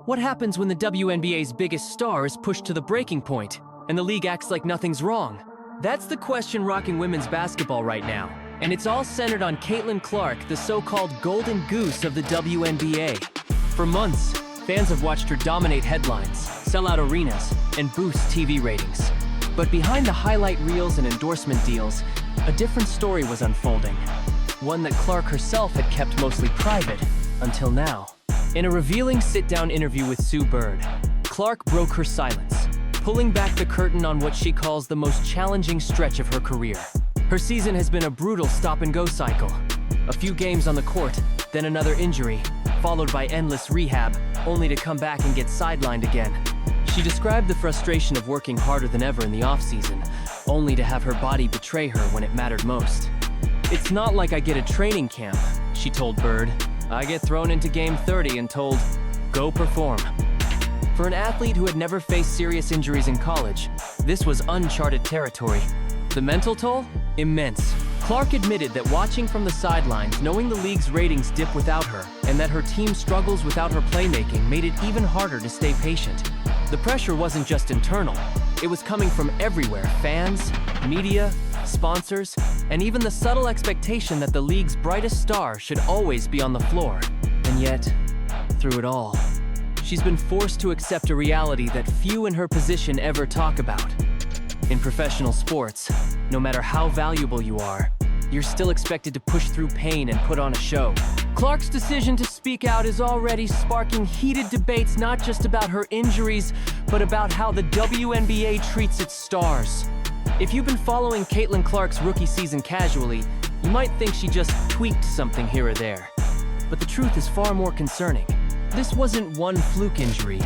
What happens when the WNBA's biggest star is pushed to the breaking point, and the league acts like nothing's wrong? That's the question rocking women's basketball right now, and it's all centered on Caitlin Clark, the so-called golden goose of the WNBA. For months, fans have watched her dominate headlines, sell out arenas, and boost TV ratings. But behind the highlight reels and endorsement deals, a different story was unfolding. One that Clark herself had kept mostly private, until now. In a revealing sit-down interview with Sue Bird, Clark broke her silence, pulling back the curtain on what she calls the most challenging stretch of her career. Her season has been a brutal stop-and-go cycle. A few games on the court, then another injury, followed by endless rehab, only to come back and get sidelined again. She described the frustration of working harder than ever in the off-season, only to have her body betray her when it mattered most. "It's not like I get a training camp," she told Bird. "I get thrown into game 30 and told, go perform." For an athlete who had never faced serious injuries in college, this was uncharted territory. The mental toll? Immense. Clark admitted that watching from the sidelines, knowing the league's ratings dip without her, and that her team struggles without her playmaking made it even harder to stay patient. The pressure wasn't just internal. It was coming from everywhere: fans, media, sponsors, and even the subtle expectation that the league's brightest star should always be on the floor. And yet, through it all, she's been forced to accept a reality that few in her position ever talk about. In professional sports, no matter how valuable you are, you're still expected to push through pain and put on a show. Clark's decision to speak out is already sparking heated debates, not just about her injuries, but about how the WNBA treats its stars. If you've been following Caitlin Clark's rookie season casually, you might think she just tweaked something here or there. But the truth is far more concerning. This wasn't one fluke injury.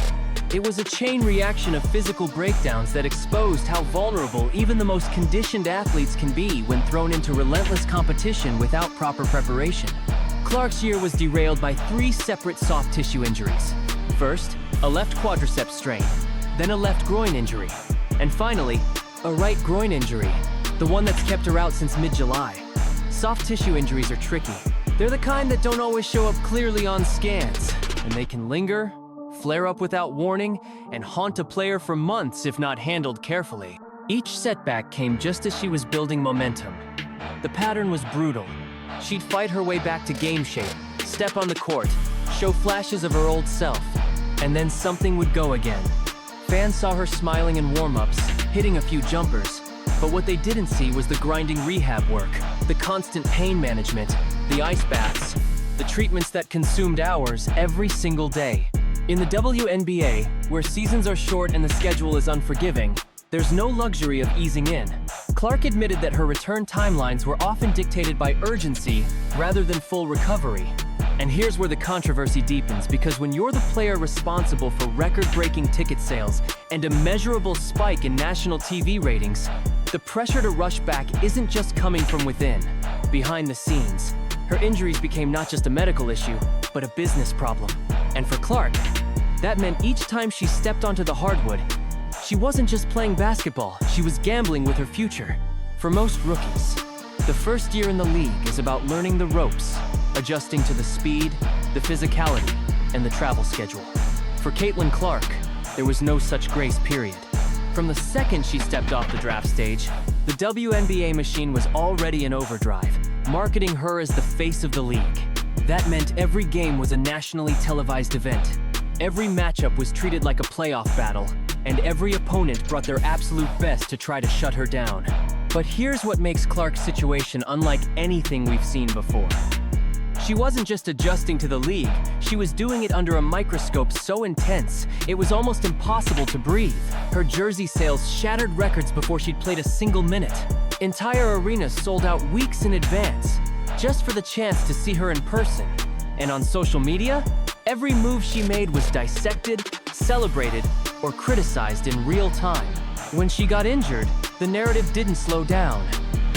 It was a chain reaction of physical breakdowns that exposed how vulnerable even the most conditioned athletes can be when thrown into relentless competition without proper preparation. Clark's year was derailed by 3 separate soft tissue injuries. First, a left quadriceps strain, then a left groin injury, and finally, a right groin injury, the one that's kept her out since mid-July. Soft tissue injuries are tricky. They're the kind that don't always show up clearly on scans, and they can linger, flare up without warning, and haunt a player for months if not handled carefully. Each setback came just as she was building momentum. The pattern was brutal. She'd fight her way back to game shape, step on the court, show flashes of her old self, and then something would go again. Fans saw her smiling in warm-ups, hitting a few jumpers, but what they didn't see was the grinding rehab work, the constant pain management, the ice baths, the treatments that consumed hours every single day. In the WNBA, where seasons are short and the schedule is unforgiving, there's no luxury of easing in. Clark admitted that her return timelines were often dictated by urgency rather than full recovery. And here's where the controversy deepens, because when you're the player responsible for record-breaking ticket sales and a measurable spike in national TV ratings, the pressure to rush back isn't just coming from within. Behind the scenes, her injuries became not just a medical issue, but a business problem. And for Clark, that meant each time she stepped onto the hardwood, she wasn't just playing basketball, she was gambling with her future. For most rookies, the first year in the league is about learning the ropes, adjusting to the speed, the physicality, and the travel schedule. For Caitlin Clark, there was no such grace period. From the second she stepped off the draft stage, the WNBA machine was already in overdrive, marketing her as the face of the league. That meant every game was a nationally televised event. Every matchup was treated like a playoff battle, and every opponent brought their absolute best to try to shut her down. But here's what makes Clark's situation unlike anything we've seen before. She wasn't just adjusting to the league, she was doing it under a microscope so intense, it was almost impossible to breathe. Her jersey sales shattered records before she'd played a single minute. Entire arenas sold out weeks in advance, just for the chance to see her in person. And on social media, every move she made was dissected, celebrated, or criticized in real time. When she got injured, the narrative didn't slow down.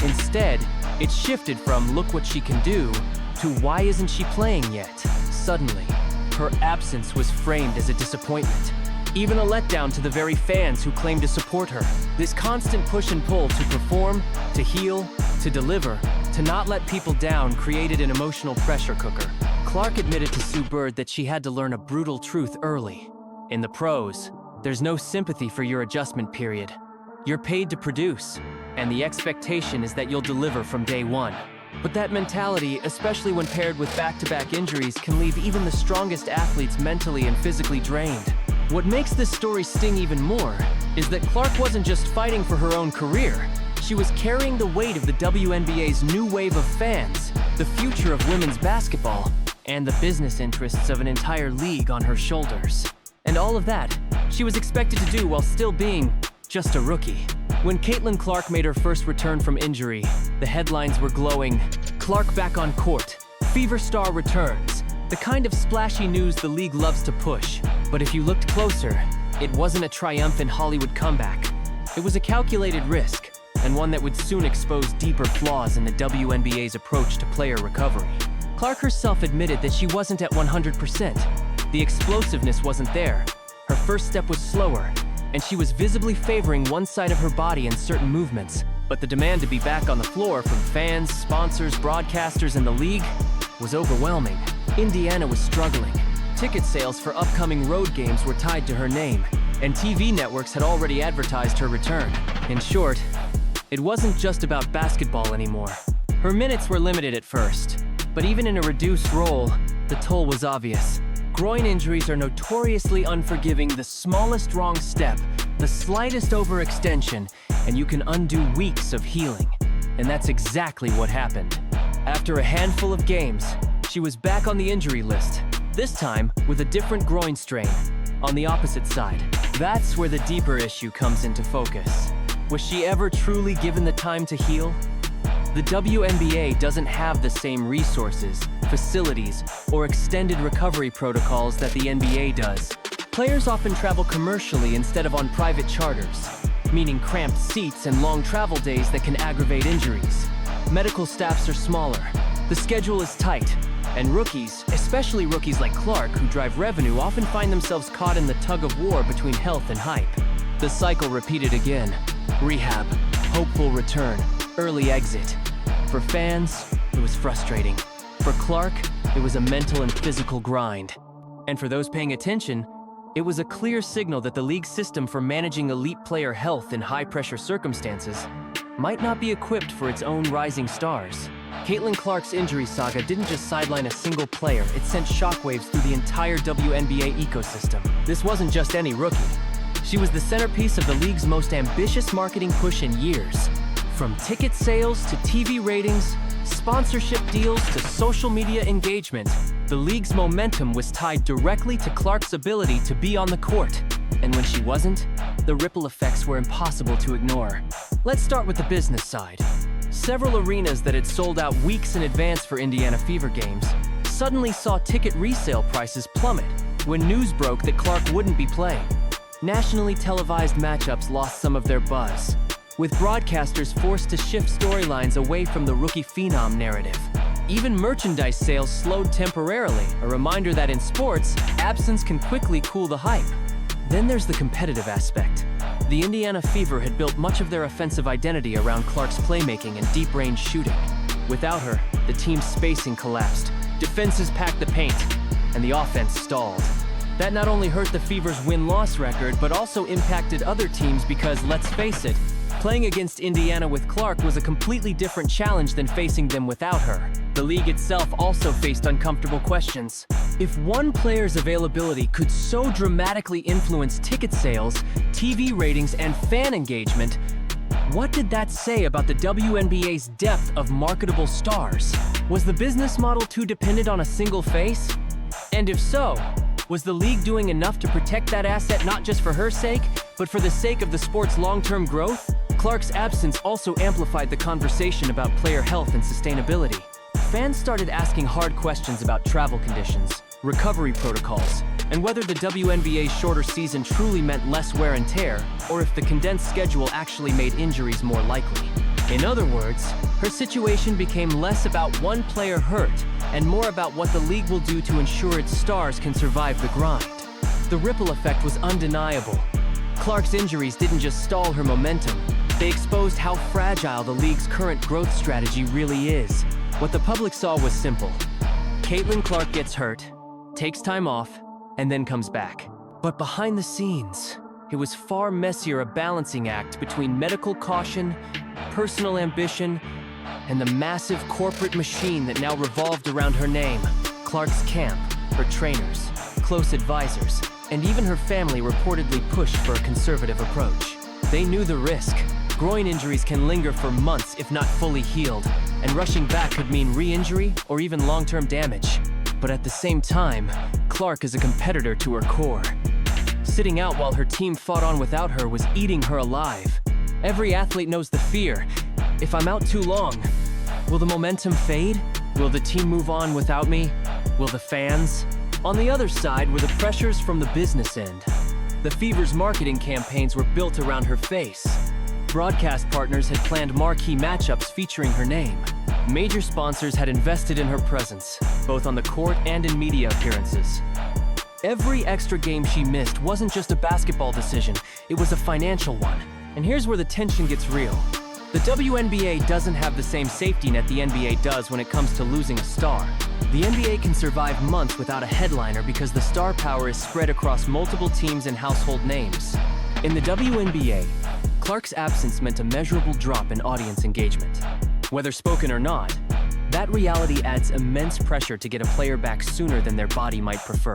Instead, it shifted from "look what she can do" to "why isn't she playing yet?" Suddenly, her absence was framed as a disappointment, even a letdown to the very fans who claimed to support her. This constant push and pull to perform, to heal, to deliver, to not let people down created an emotional pressure cooker. Clark admitted to Sue Bird that she had to learn a brutal truth early. In the pros, there's no sympathy for your adjustment period. You're paid to produce, and the expectation is that you'll deliver from day one. But that mentality, especially when paired with back-to-back injuries, can leave even the strongest athletes mentally and physically drained. What makes this story sting even more is that Clark wasn't just fighting for her own career. She was carrying the weight of the WNBA's new wave of fans, the future of women's basketball, and the business interests of an entire league on her shoulders. And all of that, she was expected to do while still being just a rookie. When Caitlin Clark made her first return from injury, the headlines were glowing. Clark back on court. Fever star returns. The kind of splashy news the league loves to push. But if you looked closer, it wasn't a triumphant Hollywood comeback. It was a calculated risk, and one that would soon expose deeper flaws in the WNBA's approach to player recovery. Clark herself admitted that she wasn't at 100%. The explosiveness wasn't there. Her first step was slower, and she was visibly favoring one side of her body in certain movements. But the demand to be back on the floor from fans, sponsors, broadcasters, and the league was overwhelming. Indiana was struggling. Ticket sales for upcoming road games were tied to her name, and TV networks had already advertised her return. In short, it wasn't just about basketball anymore. Her minutes were limited at first, but even in a reduced role, the toll was obvious. Groin injuries are notoriously unforgiving. The smallest wrong step, the slightest overextension, and you can undo weeks of healing. And that's exactly what happened. After a handful of games, she was back on the injury list, this time with a different groin strain, on the opposite side. That's where the deeper issue comes into focus. Was she ever truly given the time to heal? The WNBA doesn't have the same resources, facilities, or extended recovery protocols that the NBA does. Players often travel commercially instead of on private charters, meaning cramped seats and long travel days that can aggravate injuries. Medical staffs are smaller, the schedule is tight, and rookies, especially rookies like Clark who drive revenue, often find themselves caught in the tug-of-war between health and hype. The cycle repeated again. Rehab, hopeful return, early exit. For fans, it was frustrating. For Clark, it was a mental and physical grind. And for those paying attention, it was a clear signal that the league's system for managing elite player health in high-pressure circumstances might not be equipped for its own rising stars. Caitlin Clark's injury saga didn't just sideline a single player, it sent shockwaves through the entire WNBA ecosystem. This wasn't just any rookie. She was the centerpiece of the league's most ambitious marketing push in years. From ticket sales to TV ratings, sponsorship deals to social media engagement, the league's momentum was tied directly to Clark's ability to be on the court. And when she wasn't, the ripple effects were impossible to ignore. Let's start with the business side. Several arenas that had sold out weeks in advance for Indiana Fever games suddenly saw ticket resale prices plummet when news broke that Clark wouldn't be playing. Nationally televised matchups lost some of their buzz, with broadcasters forced to shift storylines away from the rookie phenom narrative. Even merchandise sales slowed temporarily, a reminder that in sports, absence can quickly cool the hype. Then there's the competitive aspect. The Indiana Fever had built much of their offensive identity around Clark's playmaking and deep-range shooting. Without her, the team's spacing collapsed, defenses packed the paint, and the offense stalled. That not only hurt the Fever's win-loss record, but also impacted other teams because, let's face it, playing against Indiana with Clark was a completely different challenge than facing them without her. The league itself also faced uncomfortable questions. If one player's availability could so dramatically influence ticket sales, TV ratings, and fan engagement, what did that say about the WNBA's depth of marketable stars? Was the business model too dependent on a single face? And if so, was the league doing enough to protect that asset not just for her sake, but for the sake of the sport's long-term growth? Clark's absence also amplified the conversation about player health and sustainability. Fans started asking hard questions about travel conditions, recovery protocols, and whether the WNBA's shorter season truly meant less wear and tear, or if the condensed schedule actually made injuries more likely. In other words, her situation became less about one player hurt and more about what the league will do to ensure its stars can survive the grind. The ripple effect was undeniable. Clark's injuries didn't just stall her momentum, they exposed how fragile the league's current growth strategy really is. What the public saw was simple. Caitlin Clark gets hurt, takes time off, and then comes back. But behind the scenes, it was far messier, a balancing act between medical caution, personal ambition, and the massive corporate machine that now revolved around her name. Clark's camp, her trainers, close advisors, and even her family reportedly pushed for a conservative approach. They knew the risk. Groin injuries can linger for months if not fully healed, and rushing back could mean re-injury or even long-term damage. But at the same time, Clark is a competitor to her core. Sitting out while her team fought on without her was eating her alive. Every athlete knows the fear. If I'm out too long, will the momentum fade? Will the team move on without me? Will the fans? On the other side were the pressures from the business end. The Fever's marketing campaigns were built around her face. Broadcast partners had planned marquee matchups featuring her name. Major sponsors had invested in her presence, both on the court and in media appearances. Every extra game she missed wasn't just a basketball decision, it was a financial one. And here's where the tension gets real. The WNBA doesn't have the same safety net the NBA does when it comes to losing a star. The NBA can survive months without a headliner because the star power is spread across multiple teams and household names. In the WNBA, Clark's absence meant a measurable drop in audience engagement. Whether spoken or not, that reality adds immense pressure to get a player back sooner than their body might prefer.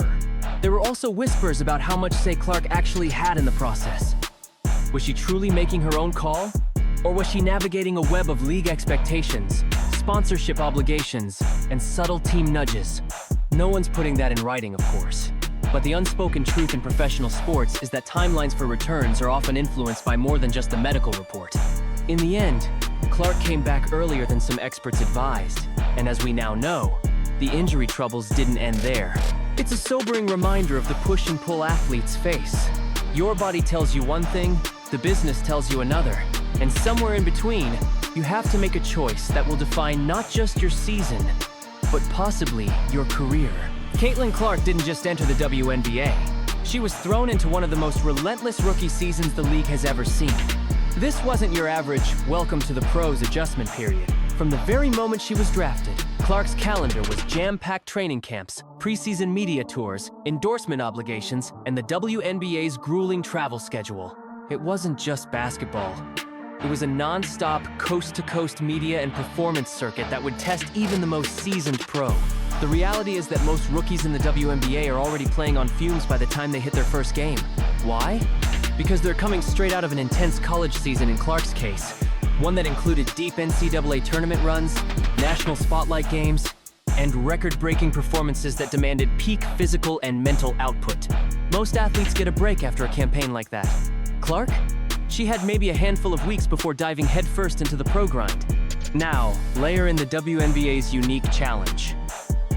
There were also whispers about how much say Clark actually had in the process. Was she truly making her own call? Or was she navigating a web of league expectations, sponsorship obligations, and subtle team nudges? No one's putting that in writing, of course. But the unspoken truth in professional sports is that timelines for returns are often influenced by more than just a medical report. In the end, Clark came back earlier than some experts advised, and as we now know, the injury troubles didn't end there. It's a sobering reminder of the push and pull athletes face. Your body tells you one thing, the business tells you another, and somewhere in between, you have to make a choice that will define not just your season, but possibly your career. Caitlin Clark didn't just enter the WNBA. She was thrown into one of the most relentless rookie seasons the league has ever seen. This wasn't your average welcome to the pros adjustment period. From the very moment she was drafted, Clark's calendar was jam-packed training camps, preseason media tours, endorsement obligations, and the WNBA's grueling travel schedule. It wasn't just basketball. It was a non-stop, coast-to-coast media and performance circuit that would test even the most seasoned pro. The reality is that most rookies in the WNBA are already playing on fumes by the time they hit their first game. Why? Because they're coming straight out of an intense college season in Clark's case, one that included deep NCAA tournament runs, national spotlight games, and record-breaking performances that demanded peak physical and mental output. Most athletes get a break after a campaign like that. Clark? She had maybe a handful of weeks before diving headfirst into the pro grind. Now, layer in the WNBA's unique challenge.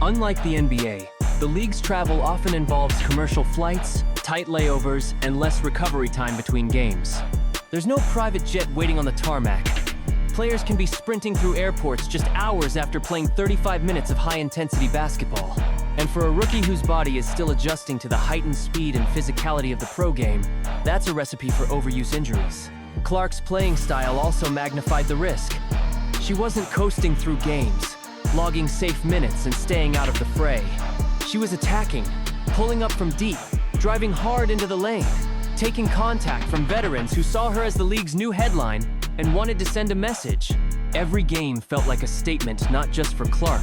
Unlike the NBA, the league's travel often involves commercial flights, tight layovers, and less recovery time between games. There's no private jet waiting on the tarmac. Players can be sprinting through airports just hours after playing 35 minutes of high-intensity basketball. And for a rookie whose body is still adjusting to the heightened speed and physicality of the pro game, that's a recipe for overuse injuries. Clark's playing style also magnified the risk. She wasn't coasting through games, logging safe minutes and staying out of the fray. She was attacking, pulling up from deep, driving hard into the lane, taking contact from veterans who saw her as the league's new headline and wanted to send a message. Every game felt like a statement not just for Clark,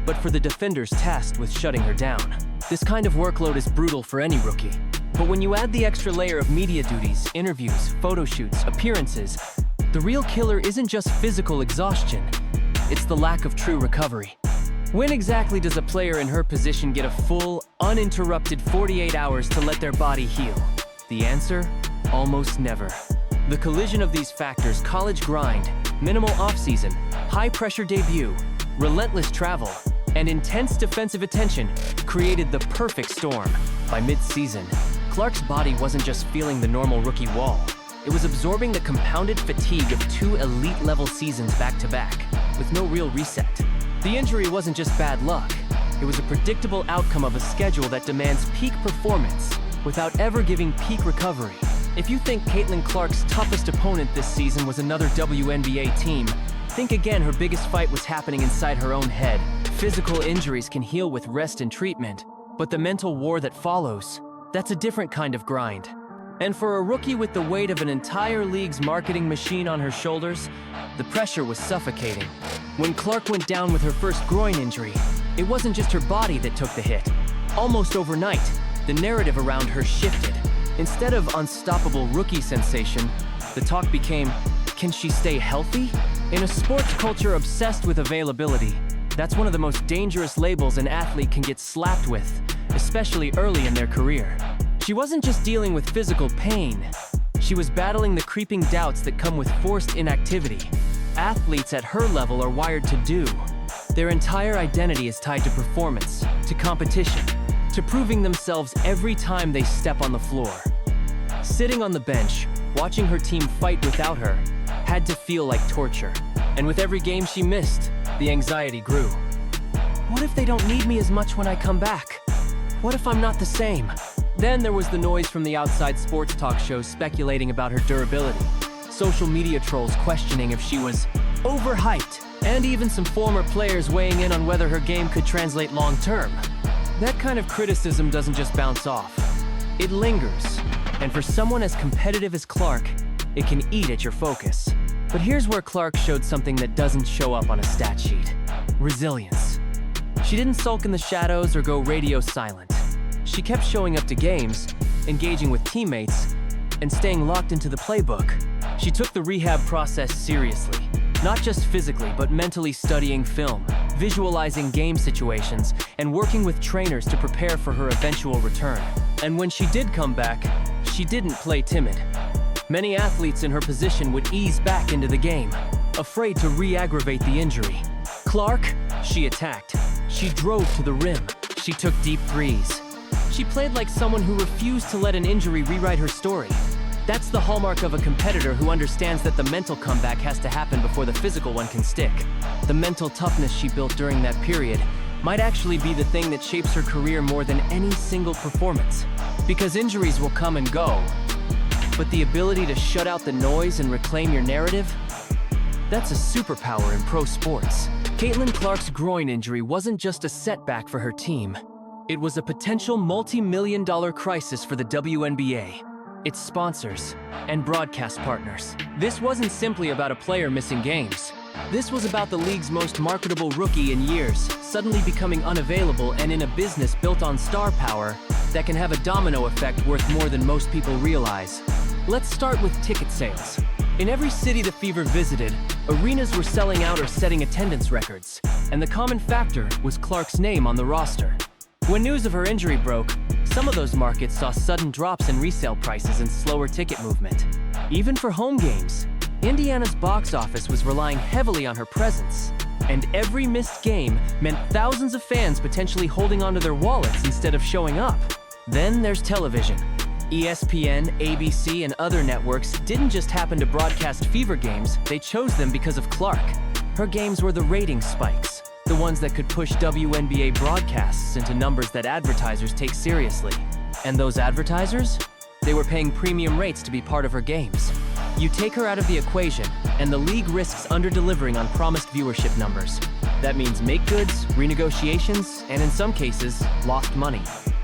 but for the defenders tasked with shutting her down. This kind of workload is brutal for any rookie. But when you add the extra layer of media duties, interviews, photo shoots, appearances, the real killer isn't just physical exhaustion, it's the lack of true recovery. When exactly does a player in her position get a full, uninterrupted 48 hours to let their body heal? The answer? Almost never. The collision of these factors, college grind, minimal offseason, high-pressure debut, relentless travel, and intense defensive attention, created the perfect storm. By mid-season, Clark's body wasn't just feeling the normal rookie wall. It was absorbing the compounded fatigue of 2 elite-level seasons back-to-back, with no real reset. The injury wasn't just bad luck. It was a predictable outcome of a schedule that demands peak performance without ever giving peak recovery. If you think Caitlin Clark's toughest opponent this season was another WNBA team, think again. Her biggest fight was happening inside her own head. Physical injuries can heal with rest and treatment, but the mental war that follows, That's a different kind of grind. And for a rookie with the weight of an entire league's marketing machine on her shoulders, the pressure was suffocating. When Clark went down with her first groin injury, it wasn't just her body that took the hit. Almost overnight, the narrative around her shifted. Instead of unstoppable rookie sensation, the talk became, can she stay healthy? In a sports culture obsessed with availability, that's one of the most dangerous labels an athlete can get slapped with, especially early in their career. She wasn't just dealing with physical pain. She was battling the creeping doubts that come with forced inactivity. Athletes at her level are wired to do. Their entire identity is tied to performance, to competition, to proving themselves every time they step on the floor. Sitting on the bench, watching her team fight without her, had to feel like torture. And with every game she missed, the anxiety grew. What if they don't need me as much when I come back? What if I'm not the same? Then there was the noise from the outside sports talk shows speculating about her durability, social media trolls questioning if she was overhyped, and even some former players weighing in on whether her game could translate long-term. That kind of criticism doesn't just bounce off. It lingers, and for someone as competitive as Clark, it can eat at your focus. But here's where Clark showed something that doesn't show up on a stat sheet: resilience. She didn't sulk in the shadows or go radio silent. She kept showing up to games, engaging with teammates, and staying locked into the playbook. She took the rehab process seriously, not just physically, but mentally studying film, visualizing game situations, and working with trainers to prepare for her eventual return. And when she did come back, she didn't play timid. Many athletes in her position would ease back into the game, afraid to re-aggravate the injury. Clark, she attacked. She drove to the rim. She took deep threes. She played like someone who refused to let an injury rewrite her story. That's the hallmark of a competitor who understands that the mental comeback has to happen before the physical one can stick. The mental toughness she built during that period might actually be the thing that shapes her career more than any single performance. Because injuries will come and go, but the ability to shut out the noise and reclaim your narrative, that's a superpower in pro sports. Caitlin Clark's groin injury wasn't just a setback for her team. It was a potential multi-million-dollar crisis for the WNBA, its sponsors, and broadcast partners. This wasn't simply about a player missing games. This was about the league's most marketable rookie in years, suddenly becoming unavailable, and in a business built on star power that can have a domino effect worth more than most people realize. Let's start with ticket sales. In every city the Fever visited, arenas were selling out or setting attendance records, and the common factor was Clark's name on the roster. When news of her injury broke, some of those markets saw sudden drops in resale prices and slower ticket movement. Even for home games, Indiana's box office was relying heavily on her presence, and every missed game meant thousands of fans potentially holding onto their wallets instead of showing up. Then there's television. ESPN, ABC, and other networks didn't just happen to broadcast Fever games, they chose them because of Clark. Her games were the rating spikes, the ones that could push WNBA broadcasts into numbers that advertisers take seriously. And those advertisers? They were paying premium rates to be part of her games. You take her out of the equation, and the league risks under-delivering on promised viewership numbers. That means make goods, renegotiations, and in some cases, lost money.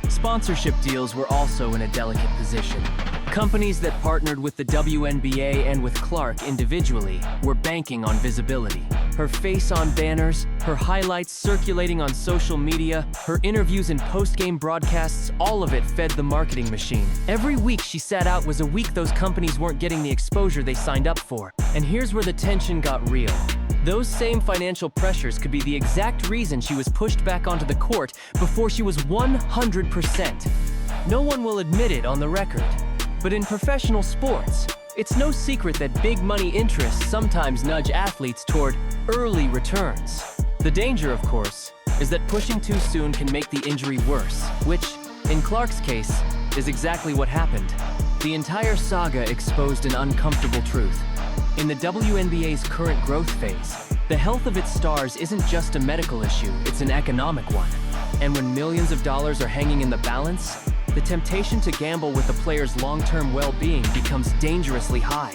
Sponsorship deals were also in a delicate position. Companies that partnered with the WNBA and with Clark individually were banking on visibility. Her face on banners, her highlights circulating on social media, her interviews and post-game broadcasts, all of it fed the marketing machine. Every week she sat out was a week those companies weren't getting the exposure they signed up for. And here's where the tension got real. Those same financial pressures could be the exact reason she was pushed back onto the court before she was 100%. No one will admit it on the record. But in professional sports, it's no secret that big money interests sometimes nudge athletes toward early returns. The danger, of course, is that pushing too soon can make the injury worse, which, in Clark's case, is exactly what happened. The entire saga exposed an uncomfortable truth. In the WNBA's current growth phase, the health of its stars isn't just a medical issue, it's an economic one. And when millions of dollars are hanging in the balance, the temptation to gamble with a player's long-term well-being becomes dangerously high.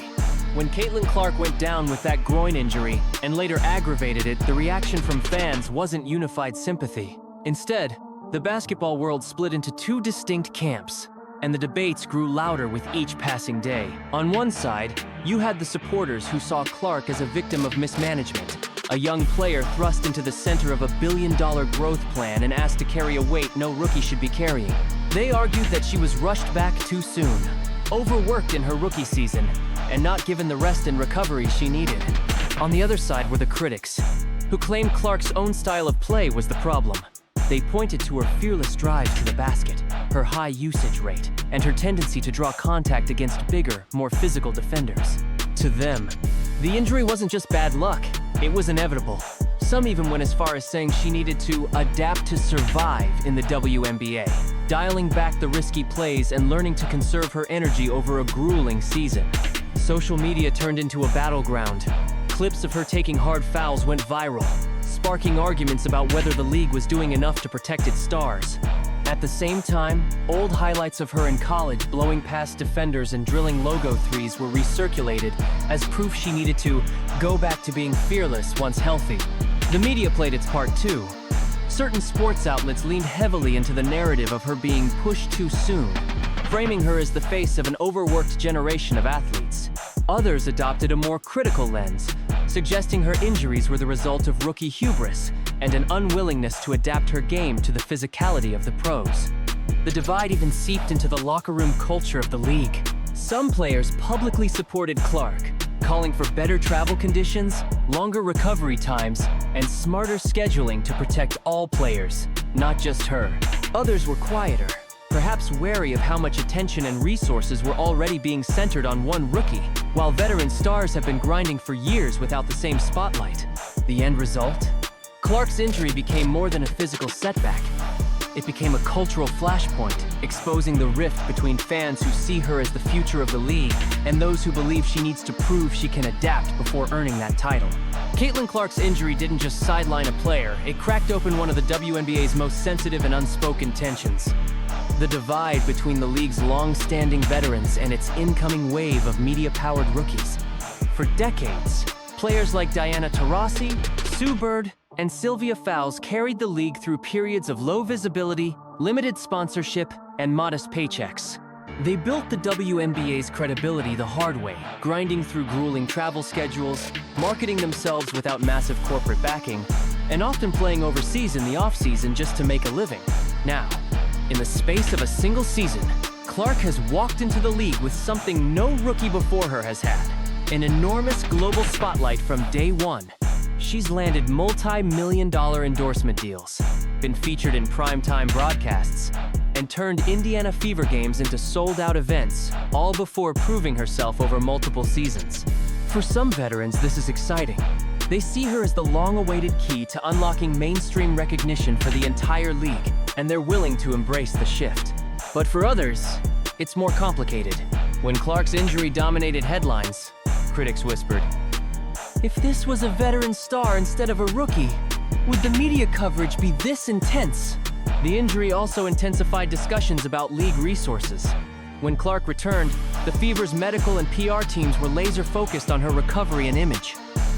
When Caitlin Clark went down with that groin injury and later aggravated it, the reaction from fans wasn't unified sympathy. Instead, the basketball world split into two distinct camps. and the debates grew louder with each passing day. On one side, you had the supporters who saw Clark as a victim of mismanagement, a young player thrust into the center of a billion-dollar growth plan and asked to carry a weight no rookie should be carrying. They argued that she was rushed back too soon, overworked in her rookie season, and not given the rest and recovery she needed. On the other side were the critics, who claimed Clark's own style of play was the problem. They pointed to her fearless drive to the basket, her high usage rate, and her tendency to draw contact against bigger, more physical defenders. To them, the injury wasn't just bad luck, it was inevitable. Some even went as far as saying she needed to adapt to survive in the WNBA, dialing back the risky plays and learning to conserve her energy over a grueling season. Social media turned into a battleground. Clips of her taking hard fouls went viral, sparking arguments about whether the league was doing enough to protect its stars. At the same time, old highlights of her in college blowing past defenders and drilling logo threes were recirculated as proof she needed to go back to being fearless once healthy. The media played its part too. Certain sports outlets leaned heavily into the narrative of her being pushed too soon, framing her as the face of an overworked generation of athletes. Others adopted a more critical lens, suggesting her injuries were the result of rookie hubris and an unwillingness to adapt her game to the physicality of the pros. The divide even seeped into the locker room culture of the league. Some players publicly supported Clark, calling for better travel conditions, longer recovery times, and smarter scheduling to protect all players, not just her. Others were quieter, perhaps wary of how much attention and resources were already being centered on one rookie, while veteran stars have been grinding for years without the same spotlight. The end result? Clark's injury became more than a physical setback. It became a cultural flashpoint, exposing the rift between fans who see her as the future of the league and those who believe she needs to prove she can adapt before earning that title. Caitlin Clark's injury didn't just sideline a player, it cracked open one of the WNBA's most sensitive and unspoken tensions. The divide between the league's long-standing veterans and its incoming wave of media-powered rookies. For decades, players like Diana Taurasi, Sue Bird, and Sylvia Fowles carried the league through periods of low visibility, limited sponsorship, and modest paychecks. They built the WNBA's credibility the hard way, grinding through grueling travel schedules, marketing themselves without massive corporate backing, and often playing overseas in the off-season just to make a living. Now, in the space of a single season, Clark has walked into the league with something no rookie before her has had: an enormous global spotlight from day one. She's landed multi-million-dollar endorsement deals, been featured in primetime broadcasts, and turned Indiana Fever games into sold-out events, all before proving herself over multiple seasons. For some veterans, this is exciting. They see her as the long-awaited key to unlocking mainstream recognition for the entire league, and they're willing to embrace the shift. But for others, it's more complicated. When Clark's injury dominated headlines, critics whispered, "If this was a veteran star instead of a rookie, would the media coverage be this intense?" The injury also intensified discussions about league resources. When Clark returned, the Fever's medical and PR teams were laser-focused on her recovery and image.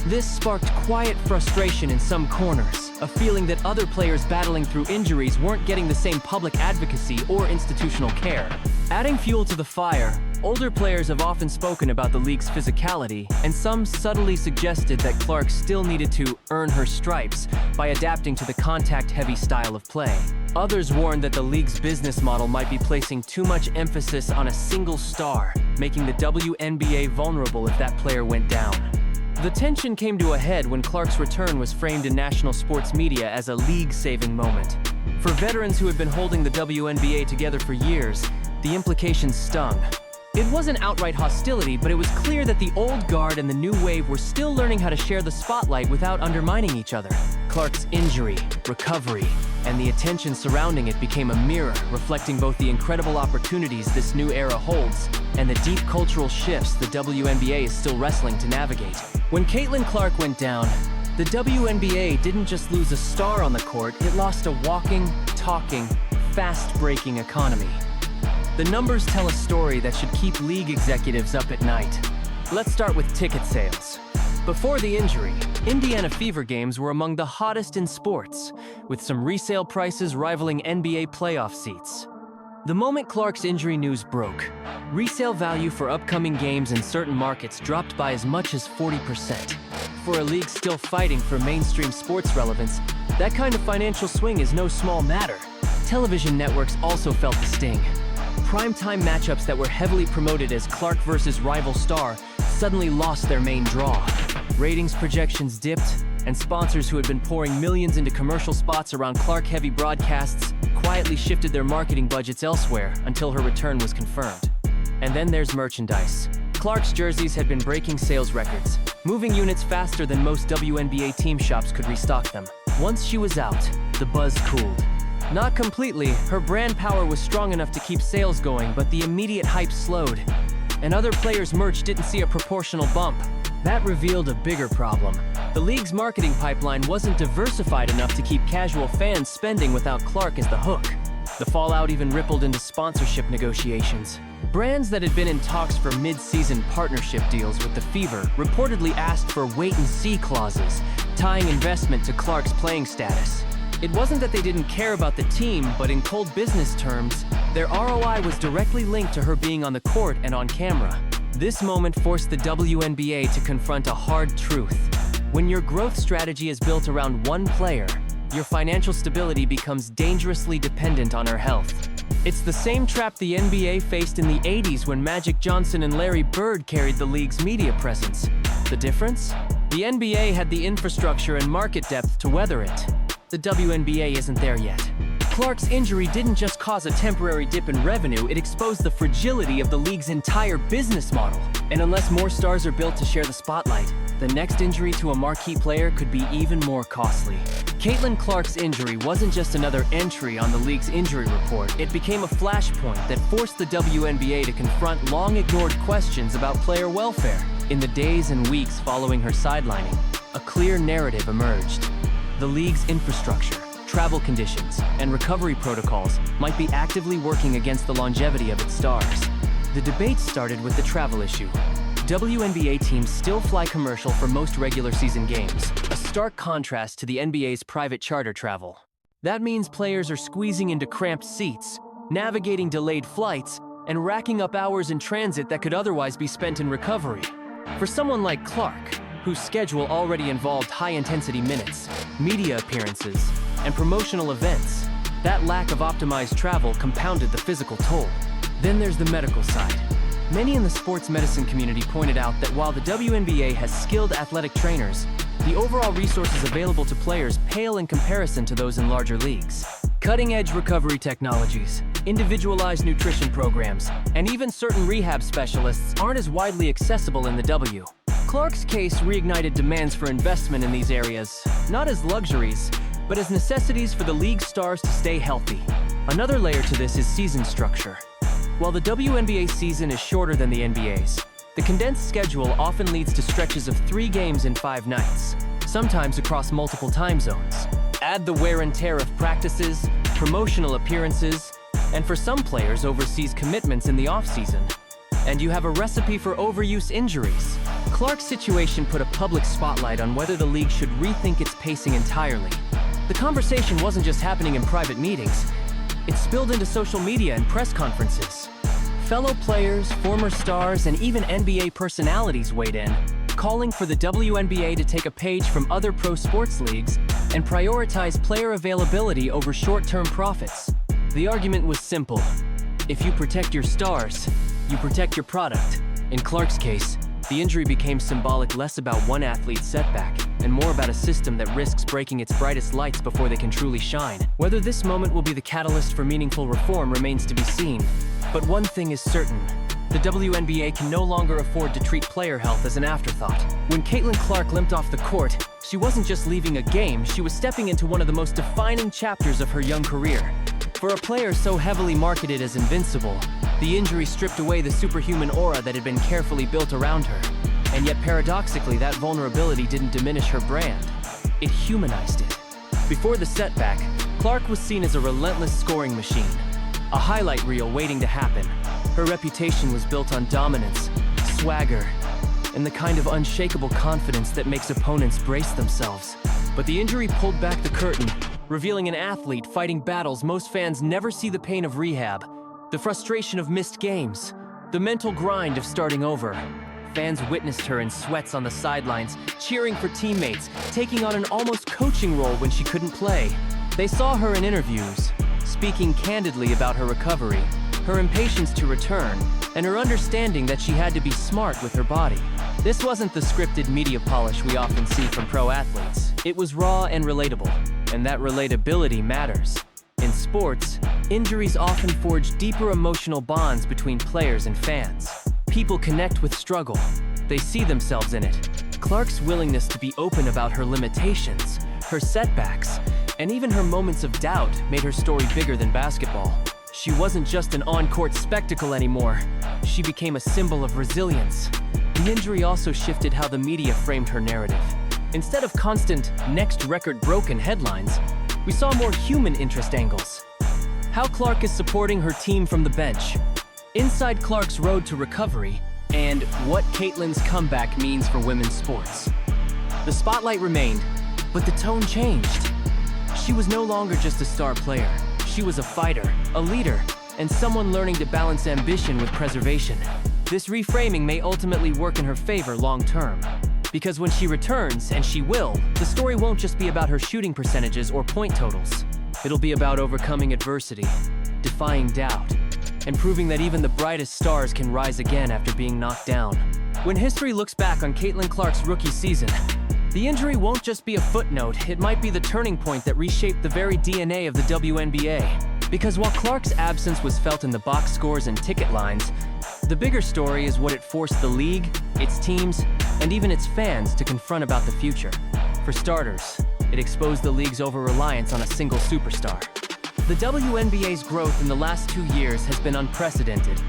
This sparked quiet frustration in some corners, a feeling that other players battling through injuries weren't getting the same public advocacy or institutional care. Adding fuel to the fire, older players have often spoken about the league's physicality, and some subtly suggested that Clark still needed to earn her stripes by adapting to the contact-heavy style of play. Others warned that the league's business model might be placing too much emphasis on a single star, making the WNBA vulnerable if that player went down. The tension came to a head when Clark's return was framed in national sports media as a league-saving moment. For veterans who had been holding the WNBA together for years, the implications stung. It wasn't outright hostility, but it was clear that the old guard and the new wave were still learning how to share the spotlight without undermining each other. Clark's injury, recovery, and the attention surrounding it became a mirror, reflecting both the incredible opportunities this new era holds and the deep cultural shifts the WNBA is still wrestling to navigate. When Caitlin Clark went down, the WNBA didn't just lose a star on the court, it lost a walking, talking, fast-breaking economy. The numbers tell a story that should keep league executives up at night. Let's start with ticket sales. Before the injury, Indiana Fever games were among the hottest in sports, with some resale prices rivaling NBA playoff seats. The moment Clark's injury news broke, resale value for upcoming games in certain markets dropped by as much as 40%. For a league still fighting for mainstream sports relevance, that kind of financial swing is no small matter. Television networks also felt the sting. Primetime matchups that were heavily promoted as Clark versus rival star suddenly lost their main draw. Ratings projections dipped, and sponsors who had been pouring millions into commercial spots around Clark-heavy broadcasts quietly shifted their marketing budgets elsewhere until her return was confirmed. And then there's merchandise. Clark's jerseys had been breaking sales records, moving units faster than most WNBA team shops could restock them. Once she was out, the buzz cooled. Not completely, her brand power was strong enough to keep sales going, but the immediate hype slowed, and other players' merch didn't see a proportional bump. That revealed a bigger problem. The league's marketing pipeline wasn't diversified enough to keep casual fans spending without Clark as the hook. The fallout even rippled into sponsorship negotiations. Brands that had been in talks for mid-season partnership deals with the Fever reportedly asked for wait-and-see clauses, tying investment to Clark's playing status. It wasn't that they didn't care about the team, but in cold business terms, their ROI was directly linked to her being on the court and on camera. This moment forced the WNBA to confront a hard truth. When your growth strategy is built around one player, your financial stability becomes dangerously dependent on her health. It's the same trap the NBA faced in the 80s when Magic Johnson and Larry Bird carried the league's media presence. The difference? The NBA had the infrastructure and market depth to weather it. The WNBA isn't there yet. Clark's injury didn't just cause a temporary dip in revenue, it exposed the fragility of the league's entire business model. And unless more stars are built to share the spotlight, the next injury to a marquee player could be even more costly. Caitlin Clark's injury wasn't just another entry on the league's injury report, it became a flashpoint that forced the WNBA to confront long-ignored questions about player welfare. In the days and weeks following her sidelining, a clear narrative emerged. The league's infrastructure, travel conditions, and recovery protocols might be actively working against the longevity of its stars. The debate started with the travel issue. WNBA teams still fly commercial for most regular season games, a stark contrast to the NBA's private charter travel. That means players are squeezing into cramped seats, navigating delayed flights, and racking up hours in transit that could otherwise be spent in recovery. For someone like Clark, whose schedule already involved high-intensity minutes, media appearances, and promotional events, that lack of optimized travel compounded the physical toll. Then there's the medical side. Many in the sports medicine community pointed out that while the WNBA has skilled athletic trainers, the overall resources available to players pale in comparison to those in larger leagues. Cutting-edge recovery technologies, individualized nutrition programs, and even certain rehab specialists aren't as widely accessible in the W. Clark's case reignited demands for investment in these areas, not as luxuries, but as necessities for the league's stars to stay healthy. Another layer to this is season structure. While the WNBA season is shorter than the NBA's, the condensed schedule often leads to stretches of 3 games in 5 nights, sometimes across multiple time zones. Add the wear and tear of practices, promotional appearances, and for some players, overseas commitments in the offseason, and you have a recipe for overuse injuries. Clark's situation put a public spotlight on whether the league should rethink its pacing entirely. The conversation wasn't just happening in private meetings, it spilled into social media and press conferences. Fellow players, former stars, and even NBA personalities weighed in, calling for the WNBA to take a page from other pro sports leagues and prioritize player availability over short-term profits. The argument was simple. If you protect your stars, you protect your product. In Clark's case, the injury became symbolic less about one athlete's setback and more about a system that risks breaking its brightest lights before they can truly shine. Whether this moment will be the catalyst for meaningful reform remains to be seen. But one thing is certain. The WNBA can no longer afford to treat player health as an afterthought. When Caitlin Clark limped off the court, she wasn't just leaving a game, she was stepping into one of the most defining chapters of her young career. For a player so heavily marketed as invincible, the injury stripped away the superhuman aura that had been carefully built around her. And yet paradoxically, that vulnerability didn't diminish her brand. It humanized it. Before the setback, Clark was seen as a relentless scoring machine, a highlight reel waiting to happen. Her reputation was built on dominance, swagger, and the kind of unshakable confidence that makes opponents brace themselves. But the injury pulled back the curtain, revealing an athlete fighting battles most fans never see the pain of rehab, The frustration of missed games, the mental grind of starting over. Fans witnessed her in sweats on the sidelines, cheering for teammates, taking on an almost coaching role when she couldn't play. They saw her in interviews, speaking candidly about her recovery, her impatience to return, and her understanding that she had to be smart with her body. This wasn't the scripted media polish we often see from pro athletes. It was raw and relatable, and that relatability matters. In sports, injuries often forge deeper emotional bonds between players and fans. People connect with struggle. They see themselves in it. Clark's willingness to be open about her limitations, her setbacks, and even her moments of doubt made her story bigger than basketball. She wasn't just an on-court spectacle anymore. She became a symbol of resilience. The injury also shifted how the media framed her narrative. Instead of constant "next record broken" headlines, we saw more human interest angles. How Clark is supporting her team from the bench, inside Clark's road to recovery, and what Caitlyn's comeback means for women's sports. The spotlight remained, but the tone changed. She was no longer just a star player. She was a fighter, a leader, and someone learning to balance ambition with preservation. This reframing may ultimately work in her favor long-term. Because when she returns, and she will, the story won't just be about her shooting percentages or point totals. It'll be about overcoming adversity, defying doubt, and proving that even the brightest stars can rise again after being knocked down. When history looks back on Caitlyn Clark's rookie season, the injury won't just be a footnote, it might be the turning point that reshaped the very DNA of the WNBA. Because while Clark's absence was felt in the box scores and ticket lines, the bigger story is what it forced the league, its teams, and even its fans to confront about the future. For starters, it exposed the league's over-reliance on a single superstar. The WNBA's growth in the last 2 years has been unprecedented,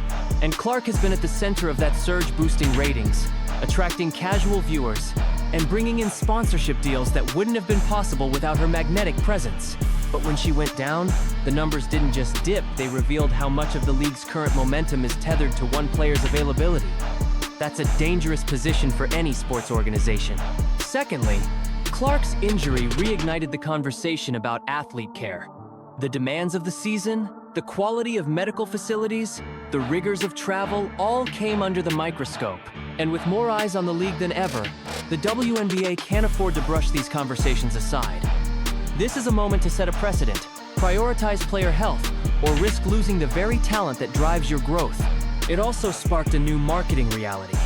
and Clark has been at the center of that surge, boosting ratings, attracting casual viewers, and bringing in sponsorship deals that wouldn't have been possible without her magnetic presence. But when she went down, the numbers didn't just dip, they revealed how much of the league's current momentum is tethered to one player's availability. That's a dangerous position for any sports organization. Secondly, Clark's injury reignited the conversation about athlete care. The demands of the season, the quality of medical facilities, the rigors of travel all came under the microscope. And with more eyes on the league than ever, the WNBA can't afford to brush these conversations aside. This is a moment to set a precedent, prioritize player health, or risk losing the very talent that drives your growth. It also sparked a new marketing reality.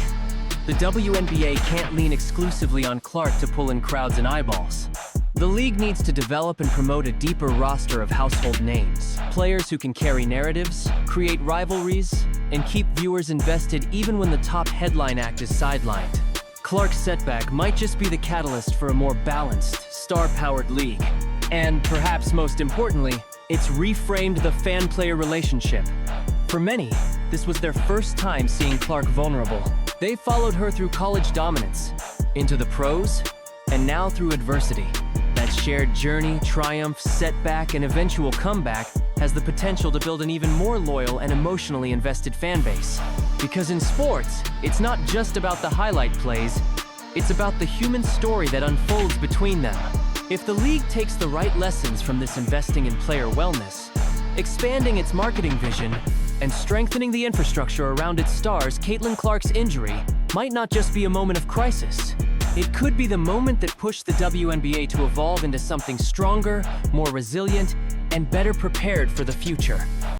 The WNBA can't lean exclusively on Clark to pull in crowds and eyeballs. The league needs to develop and promote a deeper roster of household names, players who can carry narratives, create rivalries, and keep viewers invested even when the top headline act is sidelined. Clark's setback might just be the catalyst for a more balanced, star-powered league. And perhaps most importantly, it's reframed the fan-player relationship. For many, this was their first time seeing Clark vulnerable. They followed her through college dominance, into the pros, and now through adversity. That shared journey, triumph, setback, and eventual comeback has the potential to build an even more loyal and emotionally invested fan base. Because in sports, it's not just about the highlight plays, it's about the human story that unfolds between them. If the league takes the right lessons from this investing in player wellness, expanding its marketing vision, and strengthening the infrastructure around its stars, Caitlyn Clark's injury might not just be a moment of crisis. It could be the moment that pushed the WNBA to evolve into something stronger, more resilient, and better prepared for the future.